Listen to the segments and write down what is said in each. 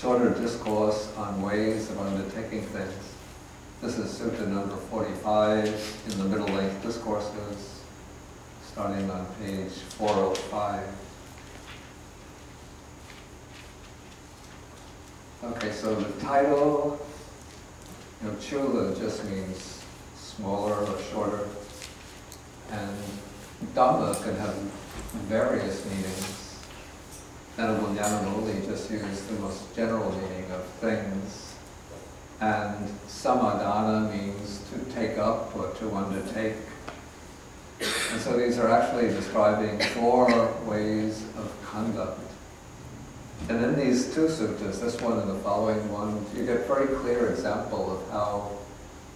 shorter discourse on ways of undertaking things. This is Sutta number 45 in the Middle Length Discourses, starting on page 405. Okay, so the title, Chula just means smaller or shorter, and Dhamma can have various meanings. Venerable Nyanamoli just used the most general meaning of things, and Samadana means to take up or to undertake. And so these are actually describing 4 ways of conduct. And in these 2 suttas, this one and the following one, you get a very clear example of how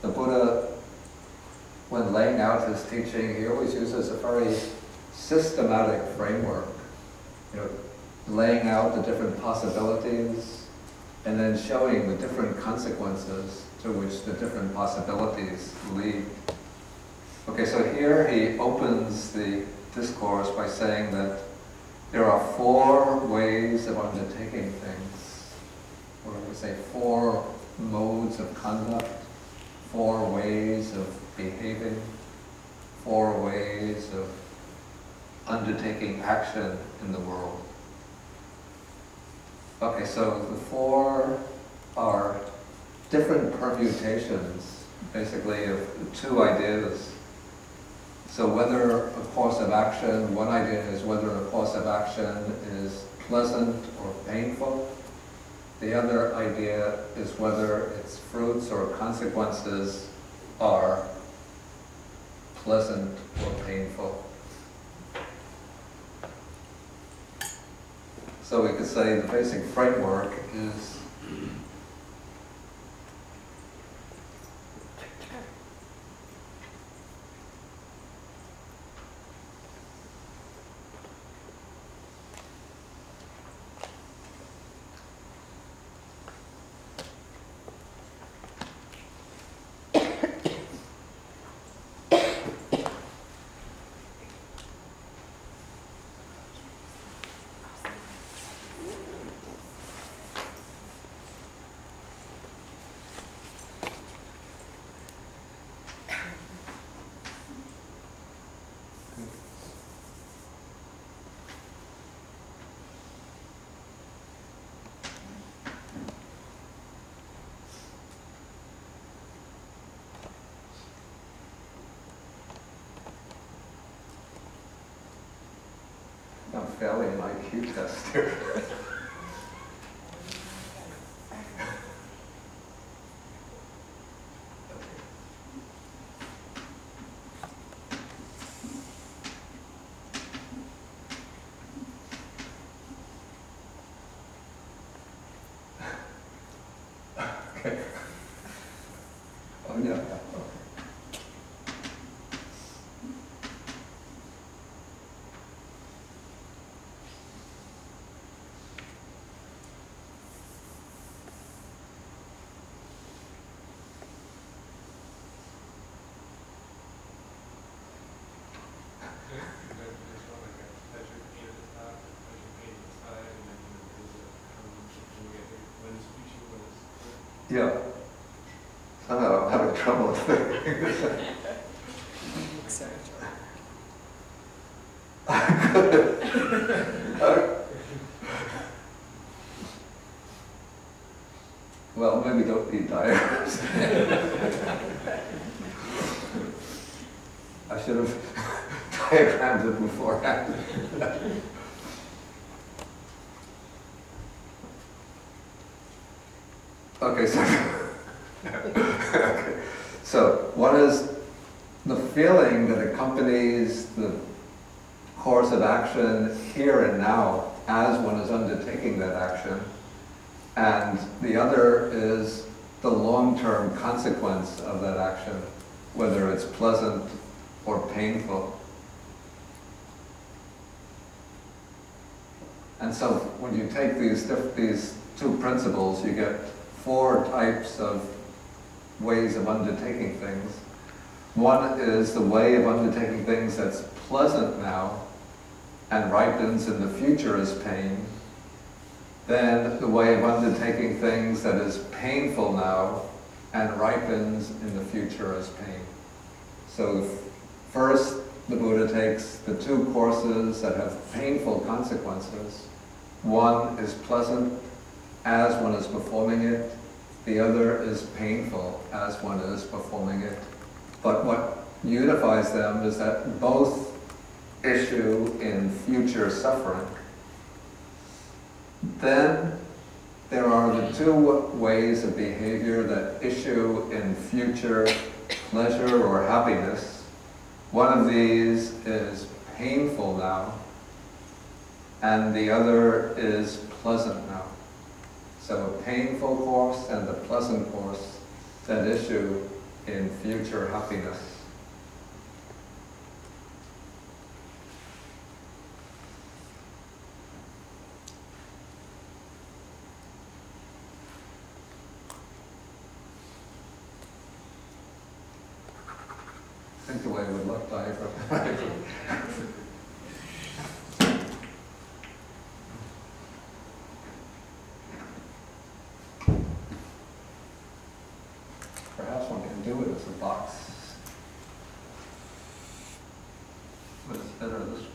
the Buddha, when laying out his teaching, he always uses a very systematic framework, laying out the different possibilities and then showing the different consequences to which the different possibilities lead. Okay, so here he opens the discourse by saying that there are 4 ways of undertaking things, or we say 4 modes of conduct, 4 ways of behaving, 4 ways of undertaking action in the world. Okay, so the 4 are different permutations, basically, of 2 ideas. So whether a course of action, one idea is whether a course of action is pleasant or painful. The other idea is whether its fruits or consequences are pleasant or painful. So we could say the basic framework is I'm failing an IQ test here. Okay. Oh, yeah. Yeah. Somehow I'm having trouble with it. Well, maybe don't need diagrams. I should have diagrammed it beforehand. Okay, so one is the feeling that accompanies the course of action here and now as one is undertaking that action, and the other is the long-term consequence of that action, whether it's pleasant or painful. And so when you take these 2 principles, you get 4 types of ways of undertaking things. One is the way of undertaking things that's pleasant now and ripens in the future as pain. then the way of undertaking things that is painful now and ripens in the future as pain. So first, the Buddha takes the two courses that have painful consequences. One is pleasant as one is performing it. The other is painful as one is performing it. But what unifies them is that both issue in future suffering. Then there are the two ways of behavior that issue in future pleasure or happiness. One of these is painful now, and the other is pleasant now. So a painful course and a pleasant course that issue in future happiness. I think the way it would look diagram. Perhaps one can do it as a box. But it's better this way.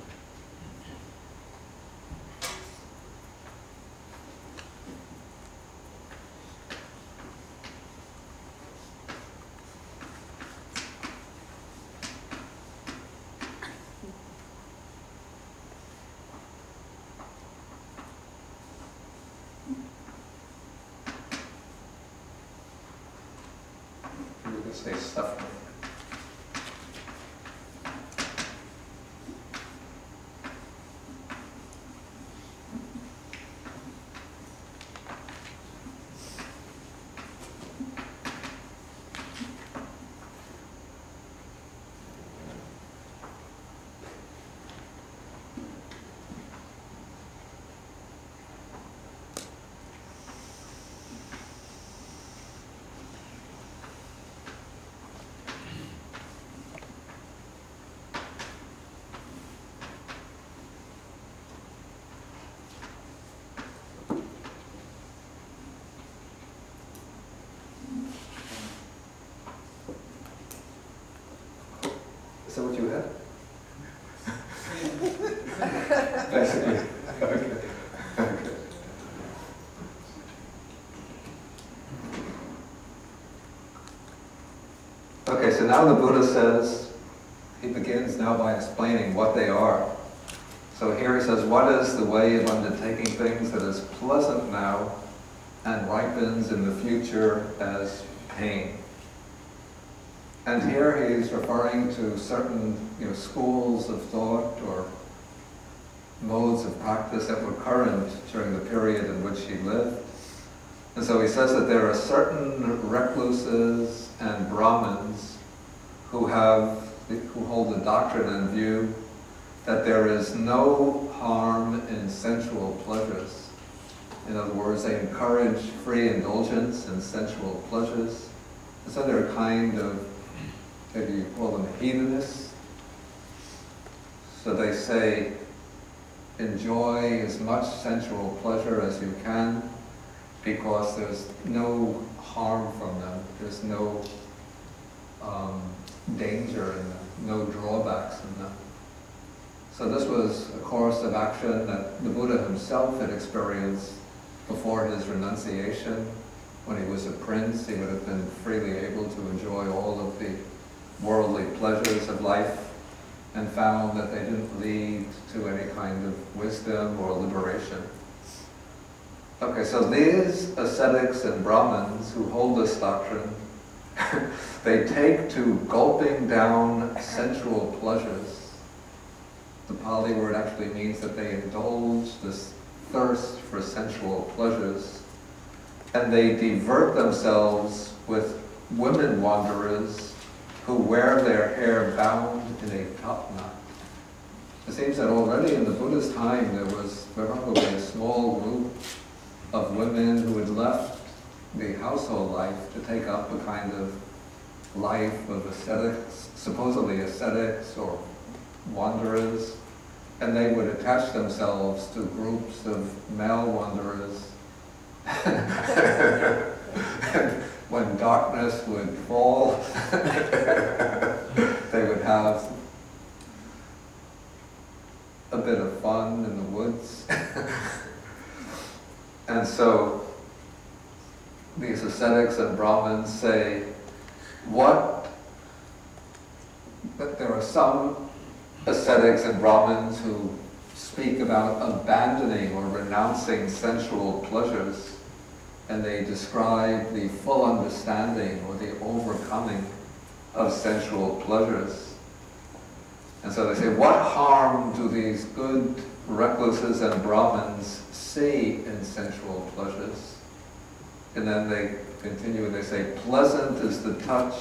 Say stuff. Is that what you had? Basically. Okay, so now the Buddha says, he begins now by explaining what they are. So here he says, what is the way of undertaking things that is pleasant now and ripens in the future as pain? And here he's referring to certain schools of thought or modes of practice that were current during the period in which he lived. And so he says that there are certain recluses and Brahmins who hold the doctrine and view that there is no harm in sensual pleasures. In other words, they encourage free indulgence in sensual pleasures. And so they're kind of, maybe you call them hedonists. So they say, enjoy as much sensual pleasure as you can because there's no harm from them. There's no danger in them, no drawbacks in them. So this was a course of action that the Buddha himself had experienced before his renunciation. When he was a prince, he would have been freely able to enjoy all of the worldly pleasures of life and found that they didn't lead to any kind of wisdom or liberation. Okay, so these ascetics and Brahmins who hold this doctrine, they take to gulping down sensual pleasures. The Pali word actually means that they indulge this thirst for sensual pleasures, and they divert themselves with women wanderers who wear their hair bound in a topknot. It seems that already in the Buddha's time there was probably a small group of women who had left the household life to take up a kind of life of ascetics, supposedly ascetics or wanderers, and they would attach themselves to groups of male wanderers. And when darkness would fall, they would have a bit of fun in the woods. And so these ascetics and Brahmins say, that there are some ascetics and Brahmins who speak about abandoning or renouncing sensual pleasures, and they describe the full understanding or the overcoming of sensual pleasures. And so they say, what harm do these good recluses and Brahmins see in sensual pleasures? And then they continue and they say, pleasant is the touch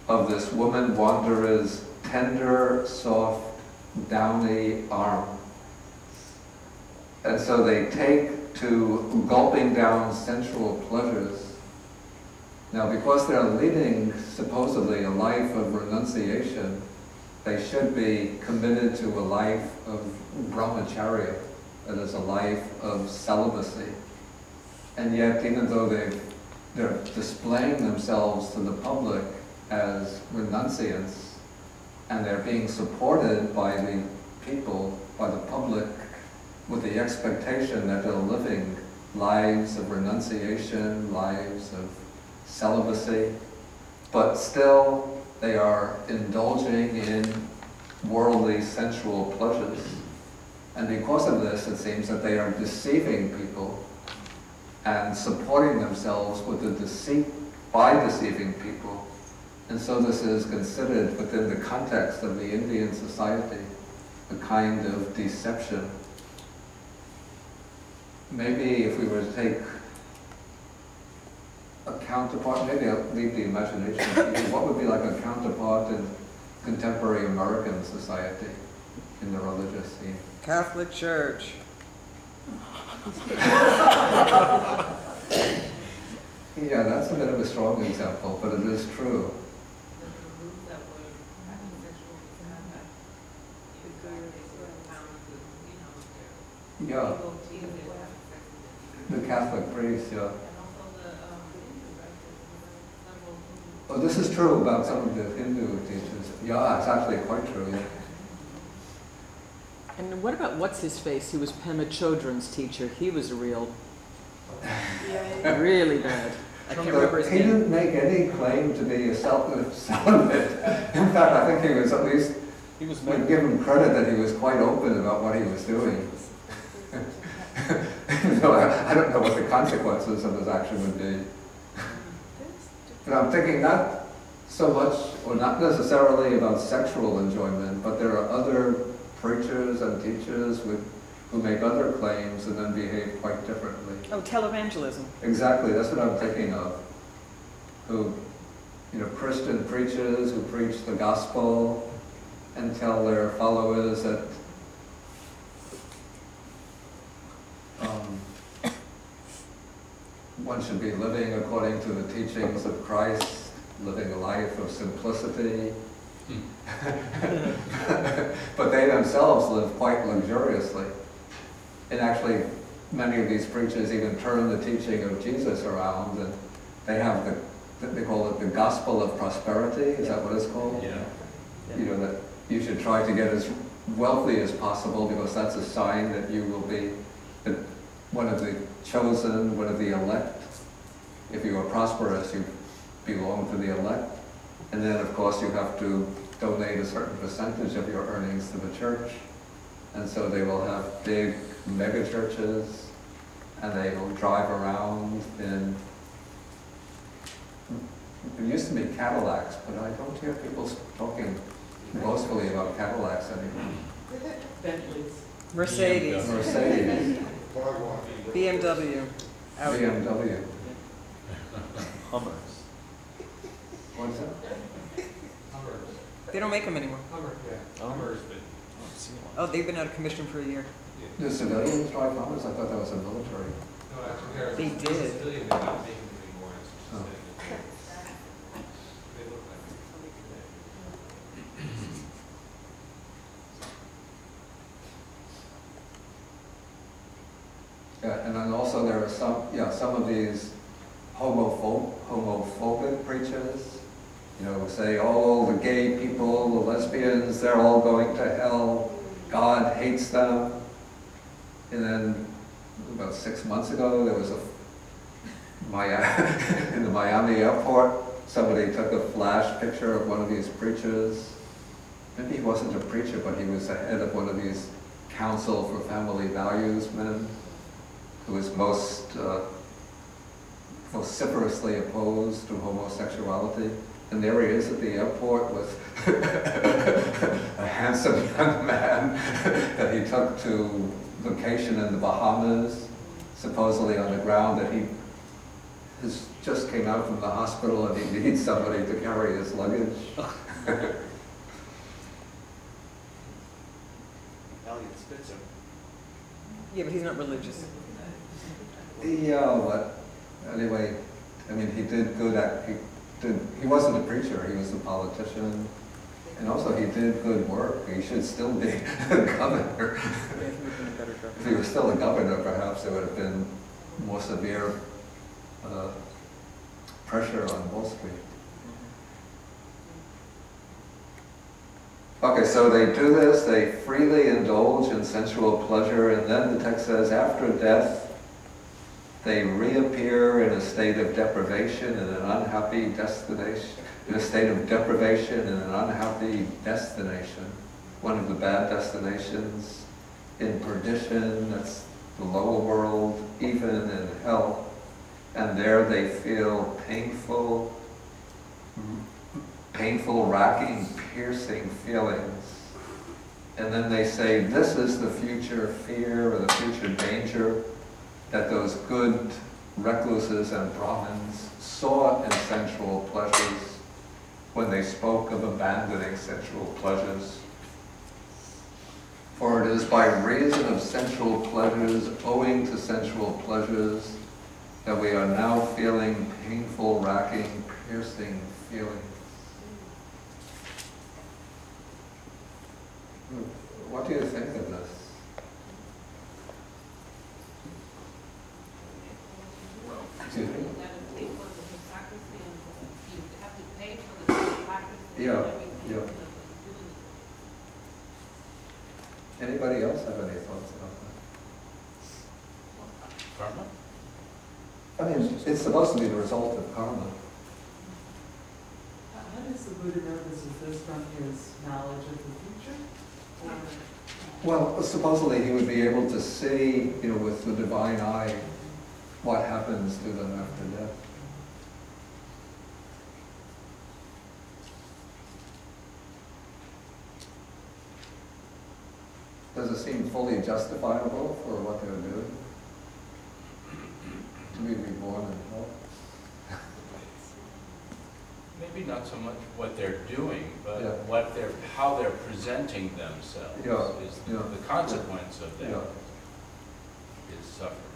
of this woman wanderer's tender, soft, downy arm. And so they take to gulping down sensual pleasures. Now, because they're leading supposedly a life of renunciation, they should be committed to a life of brahmacharya, that is a life of celibacy. And yet, even though they're displaying themselves to the public as renunciants, and they're being supported by the people, by the public, with the expectation that they're living lives of renunciation, lives of celibacy, but still they are indulging in worldly sensual pleasures. And because of this, it seems that they are deceiving people and supporting themselves with the deceit by deceiving people. And so this is considered within the context of the Indian society a kind of deception. Maybe if we were to take a counterpart, maybe I'll leave the imagination, what would be like a counterpart in contemporary American society in the religious scene? Catholic Church. Yeah, that's a bit of a strong example, but it is true. Yeah. The Catholic priest, yeah. Oh, this is true about some of the Hindu teachers. Yeah, it's actually quite true, yeah. And what about what's-his-face? He was Pema Chodron's teacher. He was a real, really bad. I can't remember his name. He didn't make any claim to be a celibate. In fact, I think he was at least, would give him credit that he was quite open about what he was doing. So I don't know what the consequences of his action would be. But I'm thinking not so much, or not necessarily about sexual enjoyment, but there are other preachers and teachers who make other claims and then behave quite differently. Oh, televangelism. Exactly, that's what I'm thinking of. Who, Christian preachers who preach the gospel and tell their followers that one should be living according to the teachings of Christ, living a life of simplicity. But they themselves live quite luxuriously. And actually, many of these preachers even turn the teaching of Jesus around, and they have they call it the gospel of prosperity. Is that what it's called? Yeah. That you should try to get as wealthy as possible because that's a sign that you will be one of the chosen, one of the elect. If you are prosperous, you belong to the elect. And then, of course, you have to donate a certain percentage of your earnings to the church. And so they will have big mega churches, and they will drive around in, it used to be Cadillacs, but I don't hear people talking boastfully about Cadillacs anymore. Bentleys. Mercedes. Mercedes. BMW. Audi. BMW. Hummers. What's that? Hummers. They don't make them anymore. Hummers, yeah. Hummers, but Oh, they've been out of commission for a year. Do civilians drive Hummers? I thought that was a military. no, actually, They did. Civilian, they're not making them anymore. It's just Oh. they look like it. some of these homophobic preachers, you know, say, oh, the gay people, the lesbians, they're all going to hell, God hates them. And then about 6 months ago, there was in the Miami airport, somebody took a flash picture of one of these preachers. Maybe he wasn't a preacher, but he was the head of one of these Council for Family Values men, who was most vociferously opposed to homosexuality. And there he is at the airport with a handsome young man that he took to vacation in the Bahamas, supposedly on the ground that he just came out from the hospital and he needs somebody to carry his luggage. Elliot Spitzer. Yeah, but he's not religious. Yeah, but anyway, I mean, he did good he wasn't a preacher, he was a politician. And also he did good work. He should still be a governor. If he was still a governor, perhaps there would have been more severe pressure on Wall Street. Okay, so they do this, they freely indulge in sensual pleasure, and then the text says, after death, they reappear in a state of deprivation, in an unhappy destination, one of the bad destinations, in perdition, that's the lower world, even in hell. And there they feel painful, racking, piercing feelings. And then they say, this is the future fear or the future danger that those good recluses and Brahmins saw in sensual pleasures when they spoke of abandoning sensual pleasures. For it is by reason of sensual pleasures, owing to sensual pleasures, that we are now feeling painful, racking, piercing feelings. What do you think of this? Excuse me? Yeah. Anybody else have any thoughts about that? Karma? I mean, it's supposed to be the result of karma. How does the Buddha know this? Is this from his knowledge of the future? Or? Well, supposedly he would be able to see, you know, with the divine eye, what happens to them after death. Does it seem fully justifiable for what they're doing? To be reborn in hell? Maybe not so much what they're doing, but Yeah. how they're presenting themselves is the consequence of that is suffering.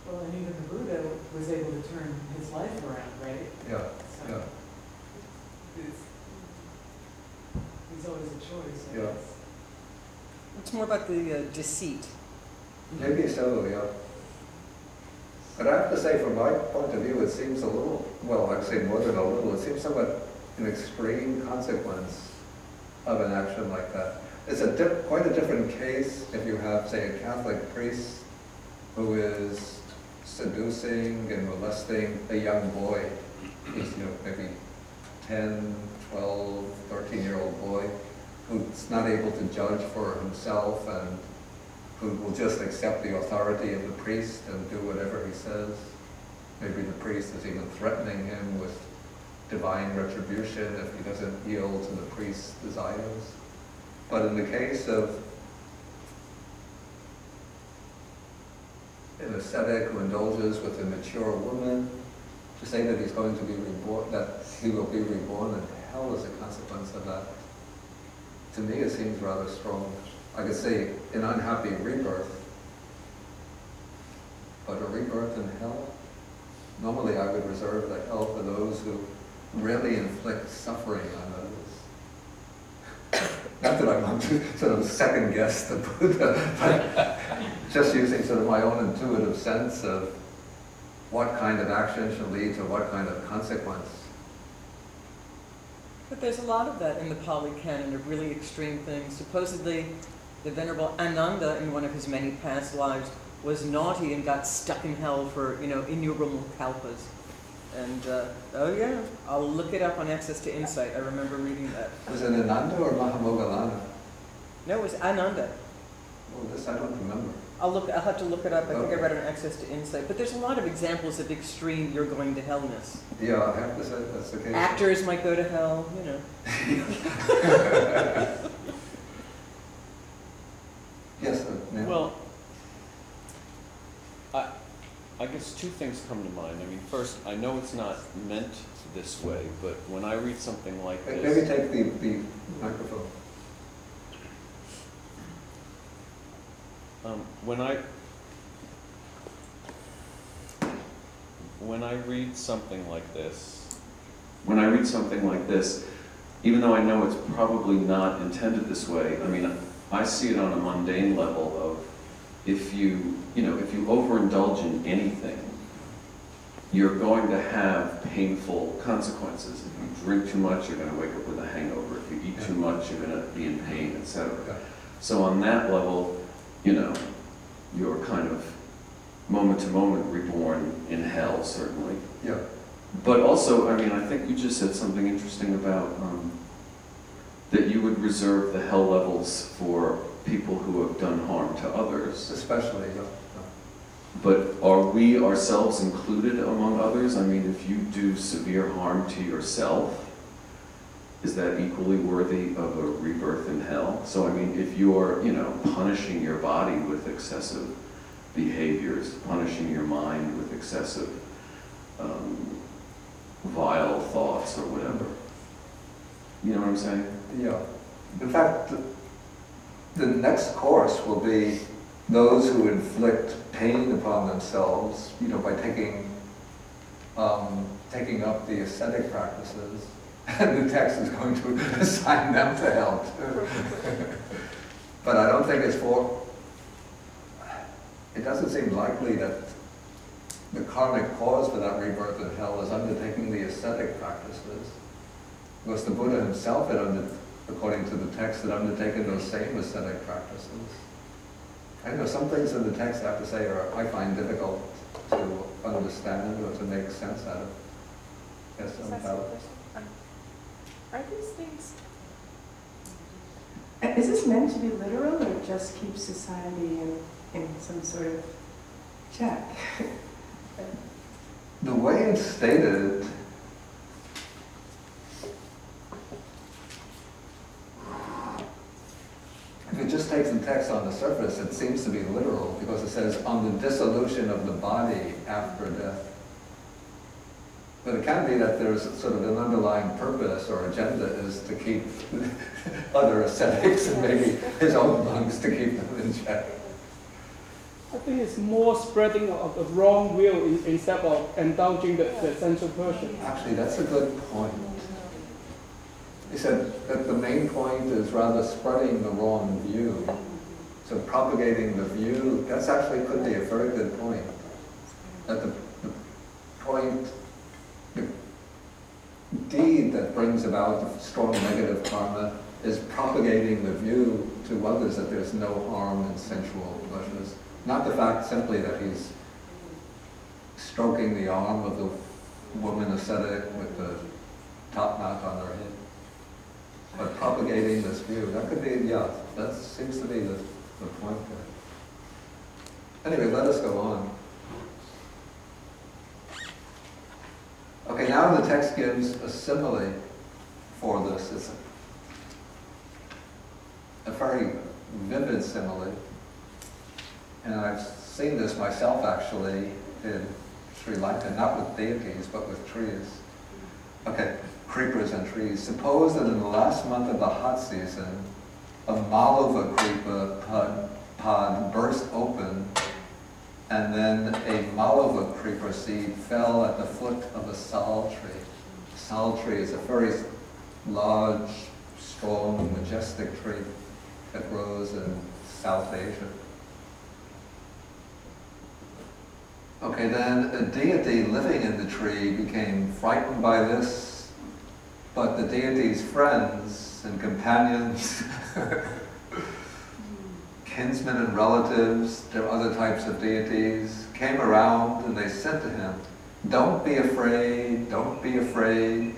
Well, and even the Buddha was able to turn his life around, right? Yeah, So yeah. There's always a choice, I Yeah. guess. It's more about the deceit. Maybe so, yeah. But I have to say, from my point of view, it seems a little, well, I'd say more than a little, it seems somewhat an extreme consequence of an action like that. It's quite a different case if you have, say, a Catholic priest who is seducing and molesting a young boy. He's, you know, maybe 10, 12, 13-year-old boy who's not able to judge for himself and who will just accept the authority of the priest and do whatever he says. Maybe the priest is even threatening him with divine retribution if he doesn't yield to the priest's desires. But in the case of an ascetic who indulges with a mature woman, to say that he's going to be reborn, that he will be reborn in hell as a consequence of that, to me it seems rather strong. I could say an unhappy rebirth, but a rebirth in hell? Normally I would reserve the hell for those who really inflict suffering on others. Not that I want to sort of second guess the Buddha, just using sort of my own intuitive sense of what kind of action should lead to what kind of consequence. But there's a lot of that in the Pali Canon of really extreme things. Supposedly, the Venerable Ananda, in one of his many past lives, was naughty and got stuck in hell for, innumerable kalpas. And, oh yeah, I'll look it up on Access to Insight. I remember reading that. Was it Ananda or Mahamoggallana? No, it was Ananda. Oh, this I don't remember. I'll have to look it up. I think I Okay. read it on Access to Insight. But there's a lot of examples of extreme you're going to hellness. Yeah, I have to say that's the case. Actors might go to hell, Yes, ma'am. Well, I guess two things come to mind. I mean, first, I know it's not meant this way, but when I read something like Maybe this... take the microphone. When I read something like this, even though I know it's probably not intended this way, I mean, I see it on a mundane level of if you overindulge in anything, you're going to have painful consequences. If you drink too much, you're going to wake up with a hangover. If you eat too much, you're going to be in pain, etc. So on that level, you're kind of moment to moment reborn in hell, certainly. Yeah. But also, I mean, I think you just said something interesting about that you would reserve the hell levels for people who have done harm to others. Especially, yeah. But are we ourselves included among others? I mean, if you do severe harm to yourself, is that equally worthy of a rebirth in hell? So, I mean, if you're, punishing your body with excessive behaviors, punishing your mind with excessive vile thoughts or whatever. You know what I'm saying? Yeah. In fact, the next course will be those who inflict pain upon themselves, by taking up the ascetic practices. And the text is going to assign them to hell too. But I don't think it doesn't seem likely that the karmic cause for that rebirth in hell is undertaking the ascetic practices. Because the Buddha himself according to the text, had undertaken those same ascetic practices. I know some things in the text, I have to say, I find difficult to understand or to make sense out of. Yes, are these things... Is this meant to be literal or just keep society in some sort of check? The way it's stated, if it just takes the text on the surface, it seems to be literal because it says, on the dissolution of the body after death. But it can be that there's sort of an underlying purpose or agenda is to keep other ascetics and maybe his own monks to keep them in check. I think it's more spreading of the wrong will instead of indulging the sensual person. Actually, that's a good point. He said that the main point is rather spreading the wrong view. So propagating the view, that's actually could be a very good point. That the point, the deed that brings about the strong negative karma is propagating the view to others that there's no harm in sensual pleasures. Not the fact simply that he's stroking the arm of the woman ascetic with the top knot on her head. But propagating this view, that could be, yeah, that seems to be the point there. Anyway, let us go on. Okay, now the text gives a simile for this. It's a very vivid simile. And I've seen this myself actually in Sri Lanka, not with deities, but with trees. Okay, creepers and trees. Suppose that in the last month of the hot season, a Malava creeper pod burst open, and then a Malava creeper seed fell at the foot of a sal tree. Sal tree is a very large, strong, majestic tree that grows in South Asia. Okay, then a deity living in the tree became frightened by this, but the deity's friends and companions, kinsmen and relatives, there are other types of deities, came around and they said to him, "Don't be afraid, don't be afraid.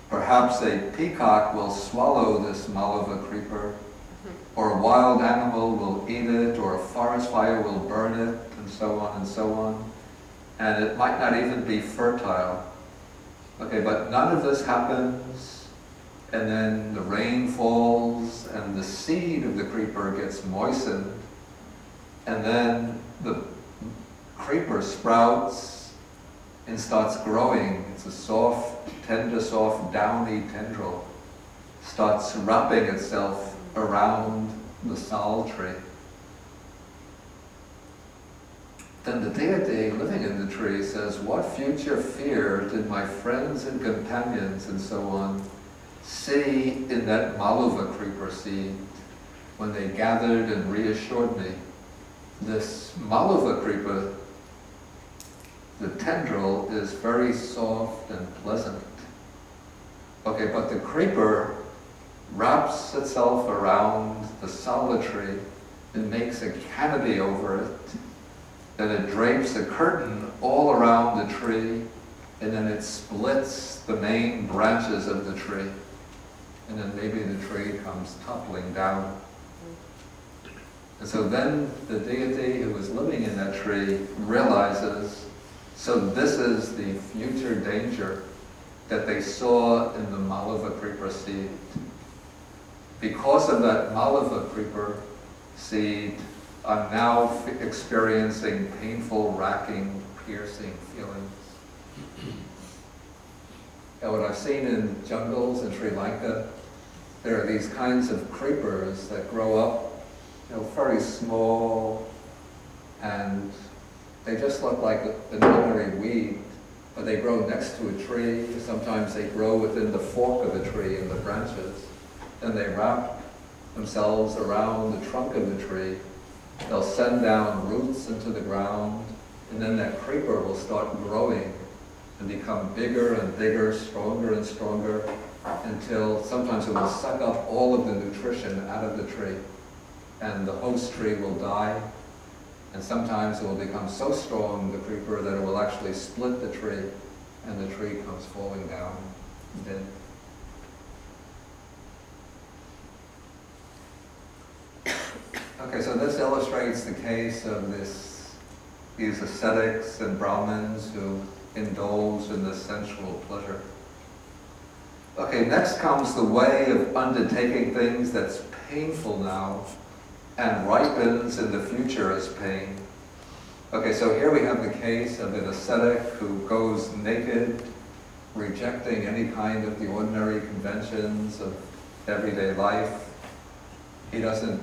Perhaps a peacock will swallow this Malava creeper, or a wild animal will eat it, or a forest fire will burn it, and so on and so on. And it might not even be fertile." Okay, but none of this happens, and then the rain falls, and the seed of the creeper gets moistened, and then the creeper sprouts and starts growing. It's a soft, tender, soft, downy tendril. Starts wrapping itself around the sal tree. Then the deity living in the tree says, "What future fear did my friends and companions and so on see in that Malava creeper seed when they gathered and reassured me? This Malava creeper, the tendril is very soft and pleasant." Okay, but the creeper wraps itself around the sala tree and makes a canopy over it. Then it drapes a curtain all around the tree, and then it splits the main branches of the tree. And then maybe the tree comes toppling down. And so then the deity who was living in that tree realizes, so this is the future danger that they saw in the Malava creeper seed. Because of that Malava creeper seed, I'm now experiencing painful, racking, piercing feelings. And what I've seen in jungles in Sri Lanka, there are these kinds of creepers that grow up, very small, and they just look like an ordinary weed, but they grow next to a tree. Sometimes they grow within the fork of the tree in the branches. Then they wrap themselves around the trunk of the tree. They'll send down roots into the ground, and then that creeper will start growing and become bigger and bigger, stronger and stronger, until sometimes it will suck up all of the nutrition out of the tree, and the host tree will die. And sometimes it will become so strong, the creeper, that it will actually split the tree, and the tree comes falling down dead. Okay, so this illustrates the case of these ascetics and Brahmins who indulge in this sensual pleasure. Okay, next comes the way of undertaking things that's painful now and ripens in the future as pain. Okay, so here we have the case of an ascetic who goes naked, rejecting any kind of the ordinary conventions of everyday life. He doesn't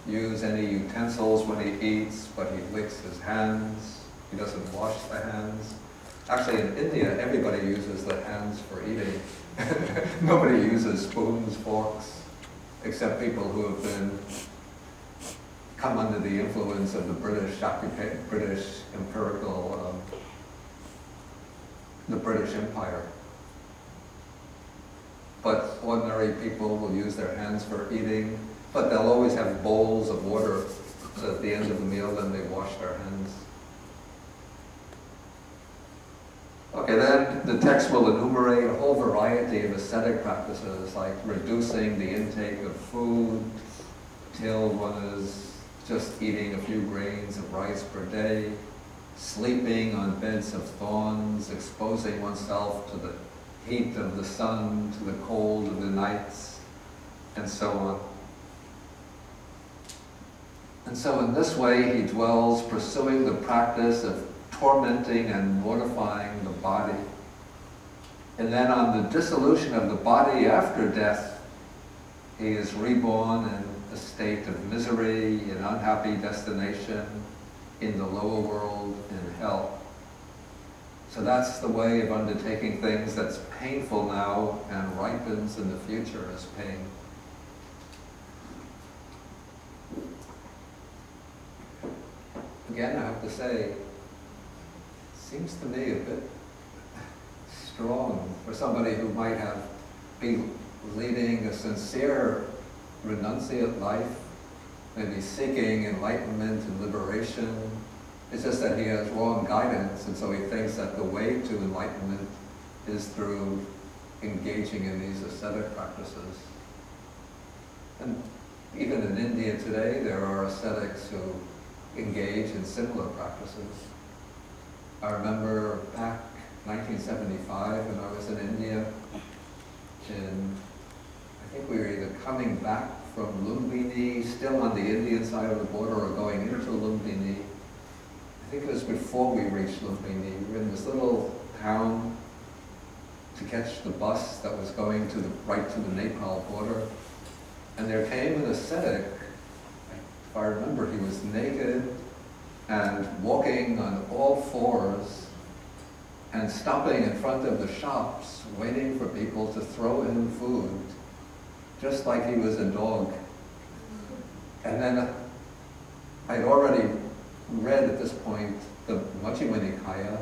use any utensils when he eats, but he licks his hands. He doesn't wash the hands. Actually, in India, everybody uses the hands for eating. Nobody uses spoons, forks, except people who have come under the influence of the British empirical, the British Empire. But ordinary people will use their hands for eating, but they'll always have bowls of water, so at the end of the meal, then they wash their hands. Okay, then the text will enumerate a whole variety of ascetic practices, like reducing the intake of food till one is just eating a few grains of rice per day, sleeping on beds of thorns, exposing oneself to the heat of the sun, to the cold of the nights, and so on. And so in this way, he dwells pursuing the practice of tormenting and mortifying the body. And then on the dissolution of the body after death, he is reborn in a state of misery, an unhappy destination in the lower world, in hell. So that's the way of undertaking things that's painful now and ripens in the future as pain. Again, I have to say, seems to me a bit strong for somebody who might be leading a sincere renunciate life, maybe seeking enlightenment and liberation. It's just that he has wrong guidance, and so he thinks that the way to enlightenment is through engaging in these ascetic practices. And even in India today, there are ascetics who engage in similar practices. I remember back 1975 when I was in India, I think we were either coming back from Lumbini, still on the Indian side of the border, or going into Lumbini. I think it was before we reached Lumbini. We were in this little town to catch the bus that was going right to the Nepal border. And there came an ascetic. If I remember, he was naked and walking on all fours and stopping in front of the shops, waiting for people to throw him food, just like he was a dog. And then I'd already read at this point the Majjhima Nikaya,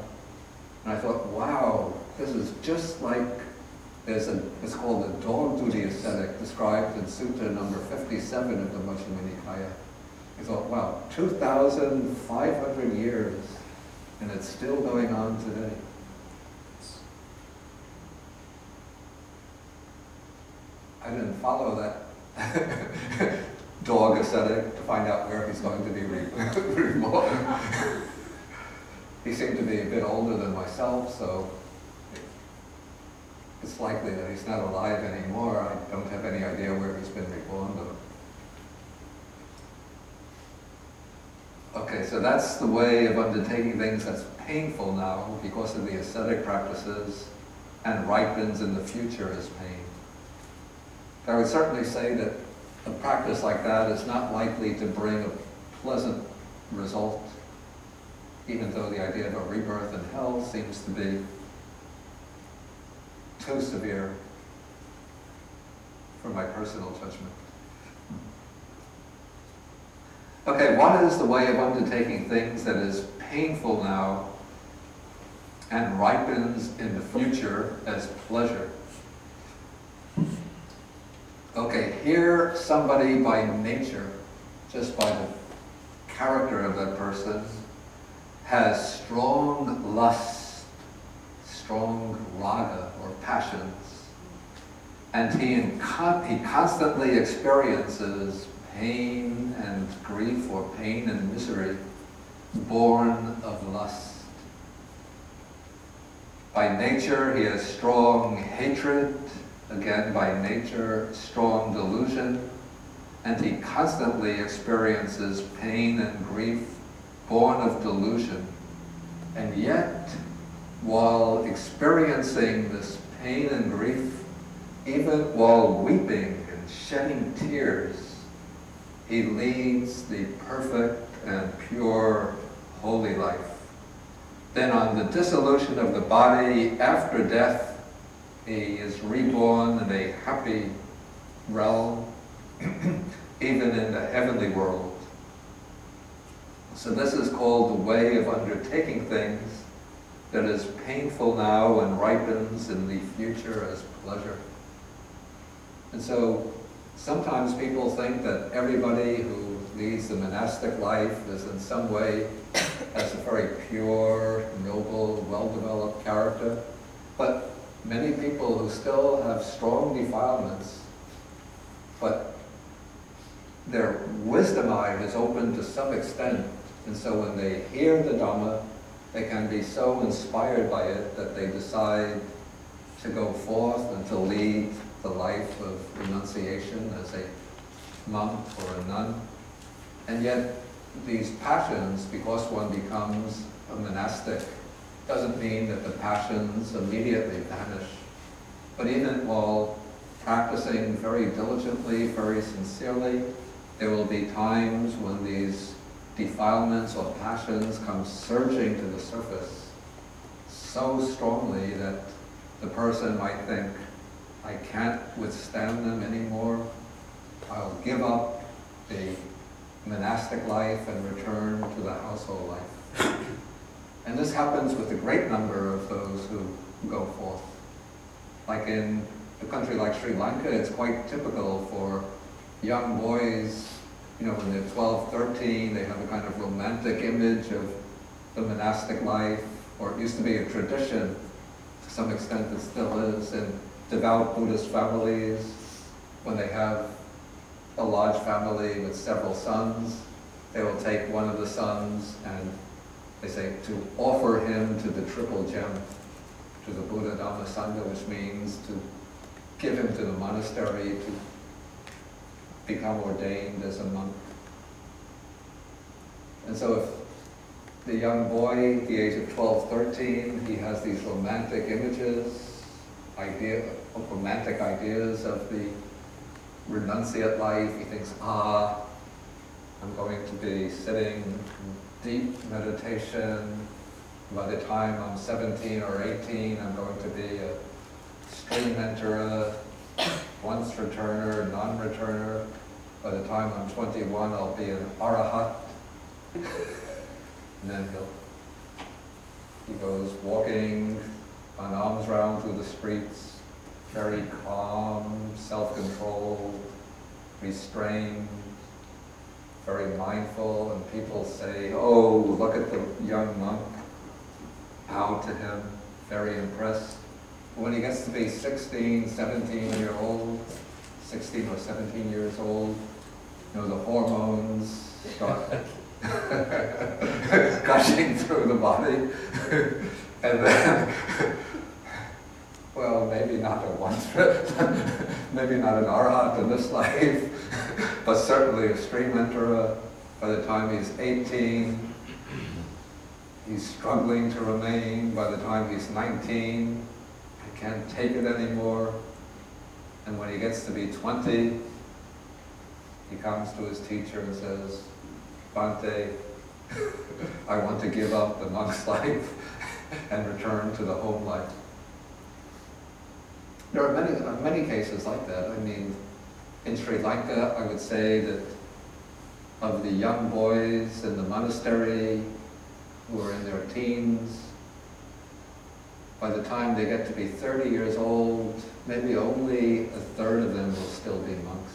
and I thought, wow, this is just like, it's called the dog duty ascetic, described in Sutta number 57 of the Majjhima Nikaya. I thought, wow, 2,500 years, and it's still going on today. I didn't follow that dog ascetic to find out where he's going to be reborn. He seemed to be a bit older than myself, so it's likely that he's not alive anymore. I don't have any idea where he's been reborn, though. Okay, so that's the way of undertaking things that's painful now because of the ascetic practices and ripens in the future as pain. I would certainly say that a practice like that is not likely to bring a pleasant result, even though the idea of a rebirth in hell seems to be too severe for my personal judgment. Okay, what is the way of undertaking things that is painful now and ripens in the future as pleasure? Okay, here somebody by nature, just by the character of that person, has strong lust, strong raga or passions, and he constantly experiences pain and grief or pain and misery born of lust. By nature he has strong hatred, again by nature strong delusion, and he constantly experiences pain and grief born of delusion. And yet, while experiencing this pain and grief, even while weeping and shedding tears, he leads the perfect and pure holy life. Then on the dissolution of the body after death, he is reborn in a happy realm, even in the heavenly world. So this is called the way of undertaking things that is painful now and ripens in the future as pleasure. And so sometimes people think that everybody who leads the monastic life is in some way has a very pure, noble, well-developed character. But many people who still have strong defilements, but their wisdom eye is open to some extent, and so when they hear the Dhamma, they can be so inspired by it that they decide to go forth and to lead the life of renunciation as a monk or a nun. And yet these passions, because one becomes a monastic, doesn't mean that the passions immediately vanish. But even while practicing very diligently, very sincerely, there will be times when these defilements or passions come surging to the surface so strongly that the person might think, I can't withstand them anymore. I'll give up the monastic life and return to the household life. And this happens with a great number of those who go forth. Like in a country like Sri Lanka, it's quite typical for young boys, you know, when they're 12, 13, they have a kind of romantic image of the monastic life, or it used to be a tradition, to some extent it still is, in devout Buddhist families, when they have a large family with several sons, they will take one of the sons and they say to offer him to the triple gem, to the Buddha-Dhamma-Sangha, which means to give him to the monastery to become ordained as a monk. And so if the young boy, at the age of 12, 13, he has these romantic images, romantic ideas of the renunciate life. He thinks, I'm going to be sitting in deep meditation. By the time I'm 17 or 18, I'm going to be a stream enterer, once returner, non-returner. By the time I'm 21, I'll be an arahat. And then he goes walking on alms round through the streets, very calm, self-controlled, restrained, very mindful, and people say, oh, look at the young monk, bow to him, very impressed. When he gets to be 16, 17 years old, 16 or 17 years old, you know, the hormones start gushing through the body. And then, well, maybe not at once, maybe not an arahat in this life, but certainly a stream enterer. By the time he's 18, he's struggling to remain. By the time he's 19, he can't take it anymore. And when he gets to be 20, he comes to his teacher and says, Bhante, I want to give up the monk's life and return to the home life. There are many cases like that. I mean, in Sri Lanka, I would say that of the young boys in the monastery who are in their teens, by the time they get to be 30 years old, maybe only a third of them will still be monks.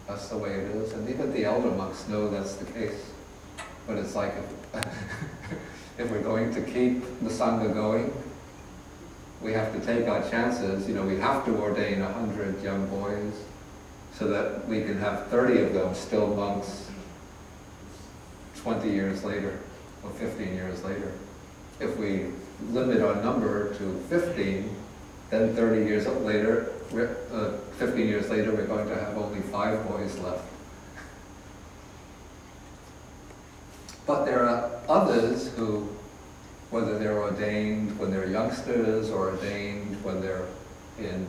That's the way it is. And even the elder monks know that's the case. But it's like, if we're going to keep the Sangha going, we have to take our chances. You know, we have to ordain 100 young boys so that we can have 30 of them still monks 20 years later or 15 years later. If we limit our number to 15, then 30 years later, 15 years later, we're going to have only 5 boys left. But there are others who, whether they're ordained when they're youngsters or ordained when they're in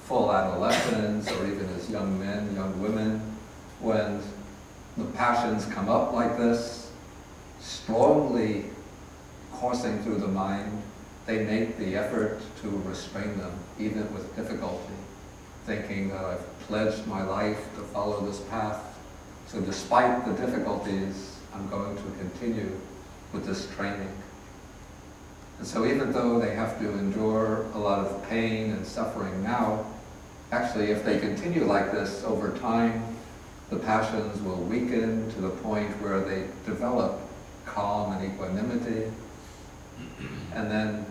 full adolescence or even as young men, young women, when the passions come up like this, strongly coursing through the mind, they make the effort to restrain them, even with difficulty, thinking that I've pledged my life to follow this path, so despite the difficulties, I'm going to continue with this training. And so even though they have to endure a lot of pain and suffering now, actually if they continue like this over time, the passions will weaken to the point where they develop calm and equanimity. And then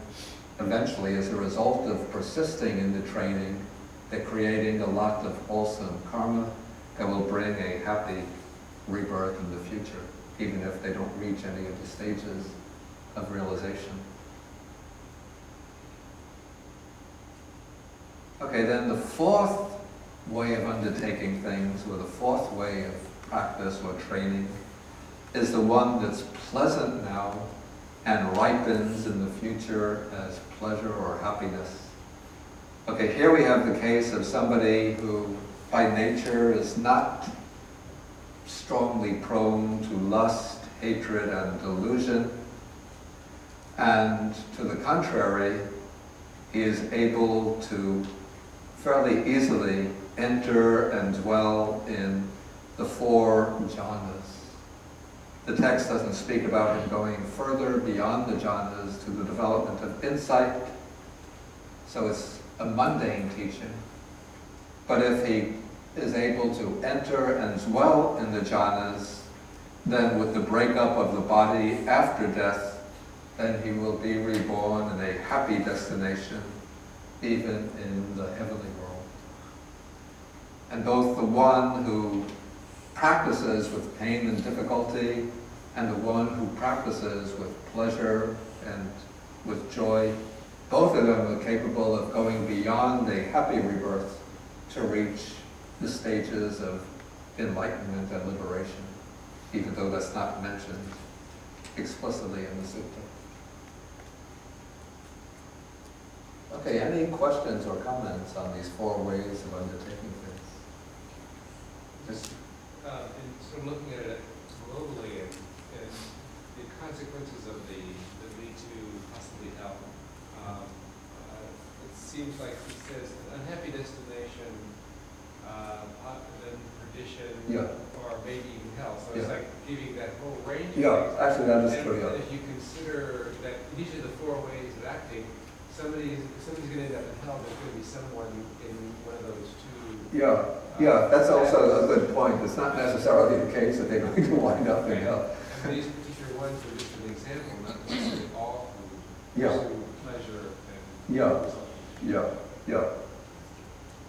eventually, as a result of persisting in the training, they're creating a lot of wholesome karma that will bring a happy rebirth in the future, even if they don't reach any of the stages of realization. Okay, then the fourth way of undertaking things, or the fourth way of practice or training, is the one that's pleasant now and ripens in the future as pleasure or happiness. Okay, here we have the case of somebody who by nature is not strongly prone to lust, hatred, and delusion, and to the contrary, he is able to fairly easily enter and dwell in the 4 jhanas. The text doesn't speak about him going further beyond the jhanas to the development of insight. So it's a mundane teaching. But if he is able to enter and dwell in the jhanas, then with the breakup of the body after death, then he will be reborn in a happy destination, even in the heavenly world. And both the one who practices with pain and difficulty and the one who practices with pleasure and with joy, both of them are capable of going beyond a happy rebirth to reach the stages of enlightenment and liberation, even though that's not mentioned explicitly in the sutta. Okay, any questions or comments on these 4 ways of undertaking things? Just So I'm looking at it globally and the consequences of that lead to possibly hell. It seems like it says an unhappy destination, then perdition, or maybe even hell. So it's like giving that whole range of things. Actually that is true. And if you consider that these are the 4 ways of acting, somebody's going to end up in hell, there's going to be someone in one of those 2. That's also a good point. It's not necessarily the case that they're going to wind up in hell. And these particular ones were just an example, not necessarily all who pursue pleasure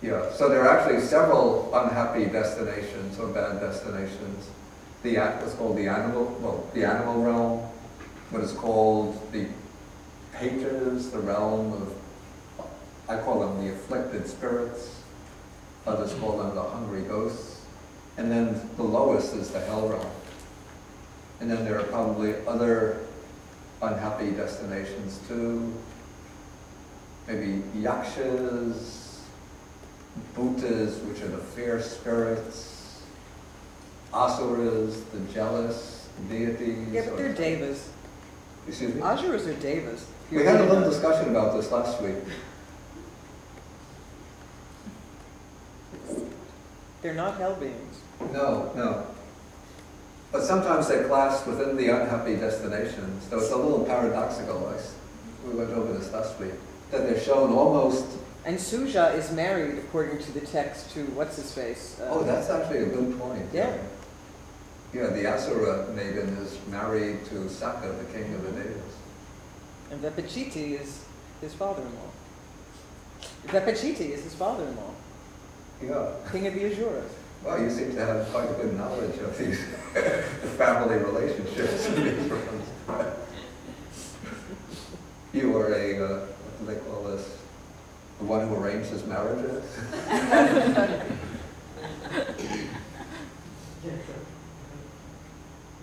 and So there are actually several unhappy destinations or bad destinations. What's called the animal realm, what is called the pages, the realm of, I call them the afflicted spirits. Others call them the hungry ghosts. And then the lowest is the hell realm. And then there are probably other unhappy destinations too. Maybe yakshas, bhutas, which are the fierce spirits, asuras, the jealous deities. Yeah, but they're devas. Excuse me? Asuras are devas. We had a little discussion about this last week. They're not hell beings. No. But sometimes they're classed within the unhappy destinations. So it's a little paradoxical. We went over this last week. That they're shown almost... And Suja is married, according to the text, to what's-his-face. that's actually a good point. Yeah. Yeah, the Asura maiden is married to Saka, the king of the Devas. And Vepachiti is his father-in-law. Vepachiti is his father-in-law. Yeah. King of the Asuras. Well, you seem to have quite a good knowledge of these family relationships in these realms. You are what do they call this? The one who arranges marriages?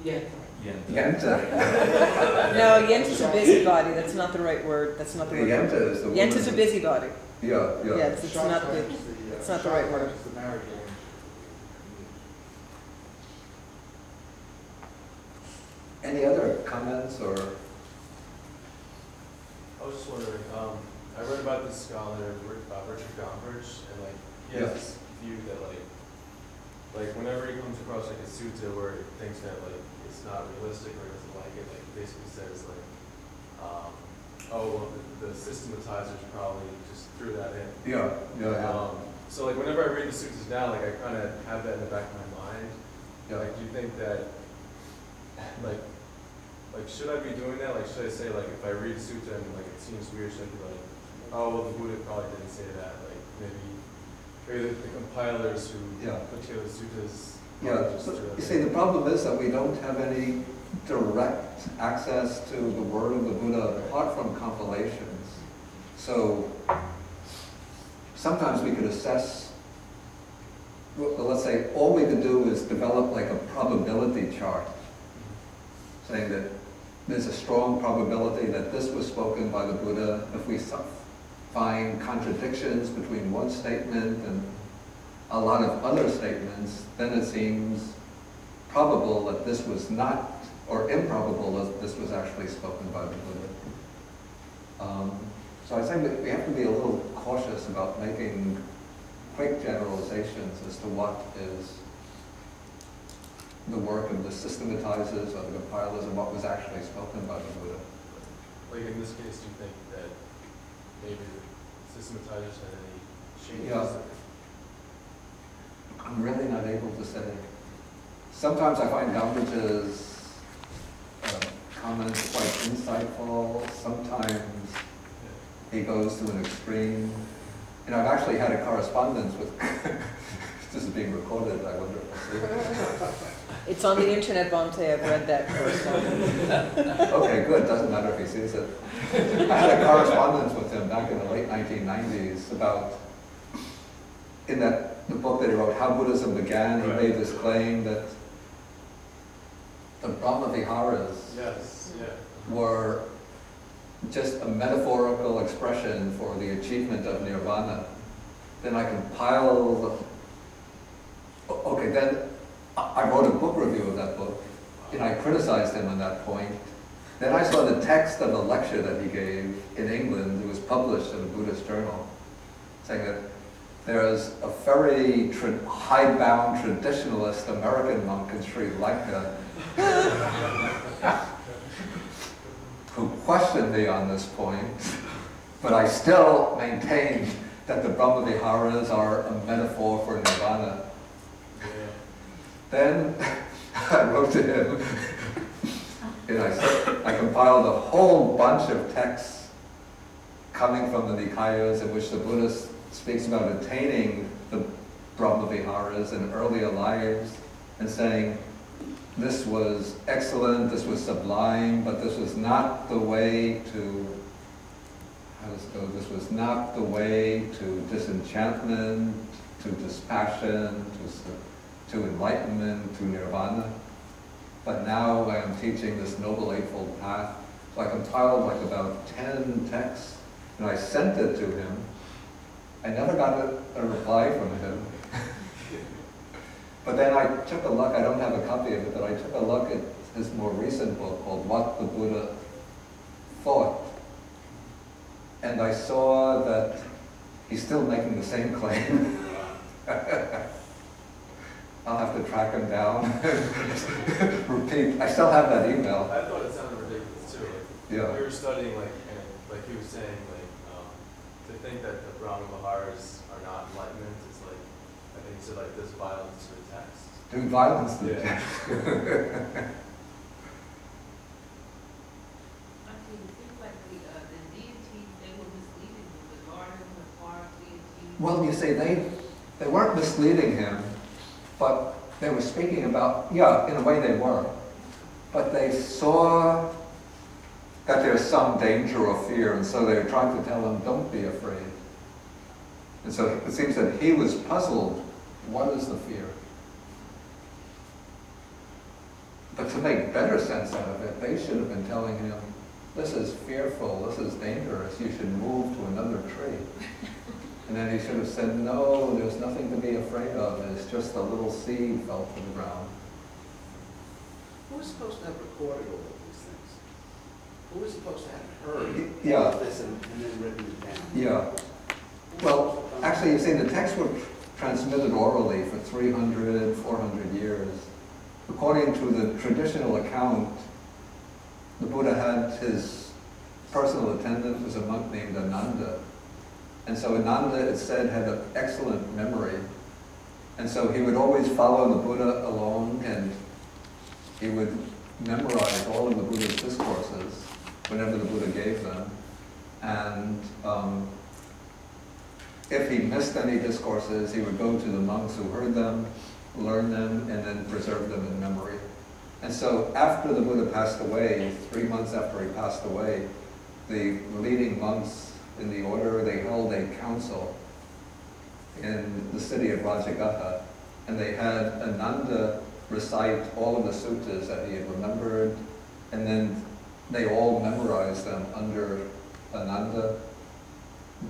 Yenta. No, Yenta's a busybody. That's not the right word. That's not the right word. Yenta is the woman. Yenta's a busybody. Yeah. Yeah, it's not the right word. Any other comments or? I was just wondering, I read about this scholar, Richard Gombrich, and he has this view that like whenever he comes across a sutta where he thinks that it's not realistic or he doesn't like it, he basically says the systematizers probably just threw that in. Yeah. So whenever I read the suttas now, I kind of have that in the back of my mind. Yeah. Do you think that should I be doing that? Should I say if I read a sutta and it seems weird, should I be the Buddha probably didn't say that. Maybe the compilers who put together the suttas. You see, the problem is that we don't have any direct access to the word of the Buddha apart from compilations. So sometimes we could assess, let's say all we could do is develop a probability chart, saying that there's a strong probability that this was spoken by the Buddha. If we find contradictions between one statement and a lot of other statements, then it seems probable that this was not, or improbable that this was actually spoken by the Buddha. So I think we have to be a little cautious about making quick generalizations as to what is the work of the systematizers or the compilers and what was actually spoken by the Buddha. like in this case, do you think that maybe the systematizers had any changes? Yeah. I'm really not able to say. Sometimes I find Talmage's comments quite insightful. Sometimes he goes to an extreme. And I've actually had a correspondence with, this is being recorded, I wonder if I'll see. It's on the internet, Bhante. I've read that correspondence. Okay, good. Doesn't matter if he sees it. I had a correspondence with him back in the late 1990s about, in the book that he wrote, How Buddhism Began, he made this claim that the Brahma Viharas were just a metaphorical expression for the achievement of nirvana. Then I compiled, okay, then I wrote a book review of that book, and I criticized him on that point. Then I saw the text of a lecture that he gave in England. It was published in a Buddhist journal, saying that there's a very high-bound traditionalist American monk in Sri Lanka who questioned me on this point, but I still maintained that the Brahma Viharas are a metaphor for nirvana. Then I wrote to him, and I compiled a whole bunch of texts coming from the Nikayas in which the Buddhist speaks about attaining the Brahma Viharas in earlier lives and saying, this was excellent, this was sublime, but this was not the way to, how does it go? This was not the way to disenchantment, to dispassion, to enlightenment, to nirvana. But now I am teaching this Noble Eightfold Path. So I compiled like about 10 texts, and I sent it to him. I never got a reply from him. But then I took a look, I don't have a copy of it, but I took a look at his more recent book called What the Buddha Thought. And I saw that he's still making the same claim. I'll have to track him down. Repeat. I still have that email. I thought it sounded ridiculous too. Like, we were studying, like he was saying, to think that the Brahma Viharas are not enlightenment is like, I think he said like this violence to the text. Doing violence to the text. Well, you see, they weren't misleading him, but they were speaking about, in a way they were. But they saw that there's some danger or fear, and so they were trying to tell him, don't be afraid. And so it seems that he was puzzled, what is the fear? But to make better sense out of it, they should have been telling him, this is fearful, this is dangerous, you should move to another tree. And then he should have said, no, there's nothing to be afraid of. It's just a little seed fell to the ground. Who was supposed to have recorded all of these things? Who was supposed to have heard all of this and then written it down? Yeah. Well, actually, you see, the texts were transmitted orally for 300, 400 years. According to the traditional account, the Buddha had his personal attendant was a monk named Ananda. And so Ananda, it said, had an excellent memory. And so he would always follow the Buddha along, and he would memorize all of the Buddha's discourses whenever the Buddha gave them. And if he missed any discourses, he would go to the monks who heard them, learn them, and then preserve them in memory. And so after the Buddha passed away, 3 months after he passed away, the leading monks in the order, they held a council in the city of Rajagaha, and they had Ananda recite all of the suttas that he had remembered, and then they all memorized them under Ananda,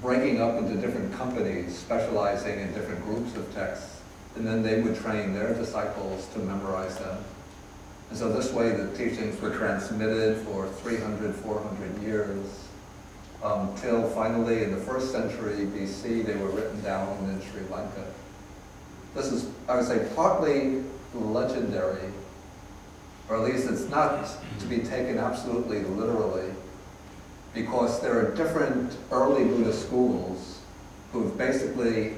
breaking up into different companies, specializing in different groups of texts, and then they would train their disciples to memorize them. And so this way the teachings were transmitted for 300, 400 years, till finally in the 1st century BC they were written down in Sri Lanka. This is, I would say, partly legendary, or at least it's not to be taken absolutely literally, because there are different early Buddhist schools who have basically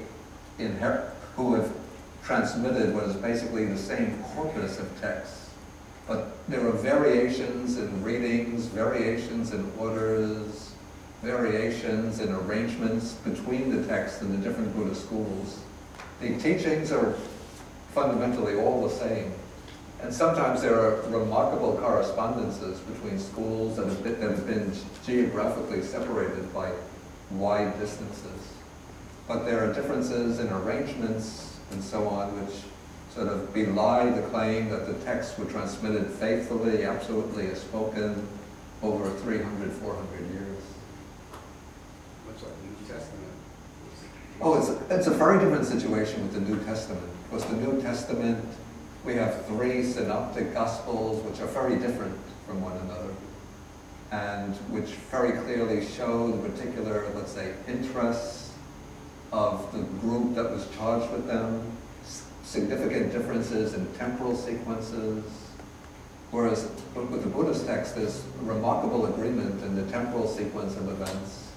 who have transmitted what is basically the same corpus of texts. But there are variations in readings, variations in orders, variations in arrangements between the texts in the different Buddhist schools. The teachings are fundamentally all the same. And sometimes there are remarkable correspondences between schools that have been geographically separated by wide distances. But there are differences in arrangements and so on which sort of belie the claim that the texts were transmitted faithfully, absolutely as spoken over 300, 400 years. Much like the New Testament. Oh, it's a very different situation with the New Testament. Because the New Testament, we have 3 synoptic gospels which are very different from one another and which very clearly show the particular, let's say, interests of the group that was charged with them, significant differences in temporal sequences, whereas with the Buddhist text there's remarkable agreement in the temporal sequence of events,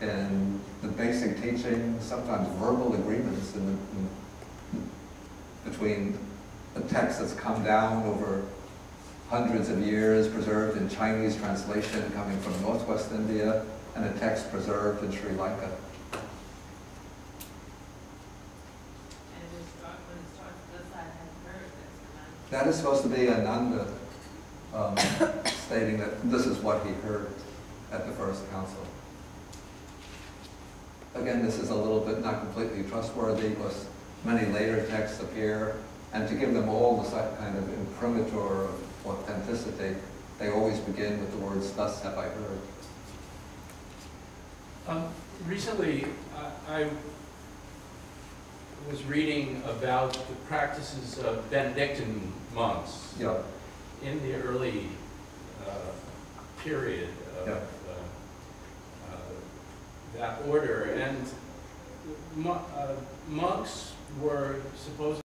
in the basic teaching, sometimes verbal agreements between a text that's come down over hundreds of years, preserved in Chinese translation coming from northwest India, and a text preserved in Sri Lanka. That is supposed to be Ananda stating that this is what he heard at the first council. Again, this is a little bit not completely trustworthy because many later texts appear, and to give them all the kind of imprimatur of authenticity, they always begin with the words, "Thus have I heard." Recently, I was reading about the practices of Benedictine monks in the early period of that order, and monks were supposed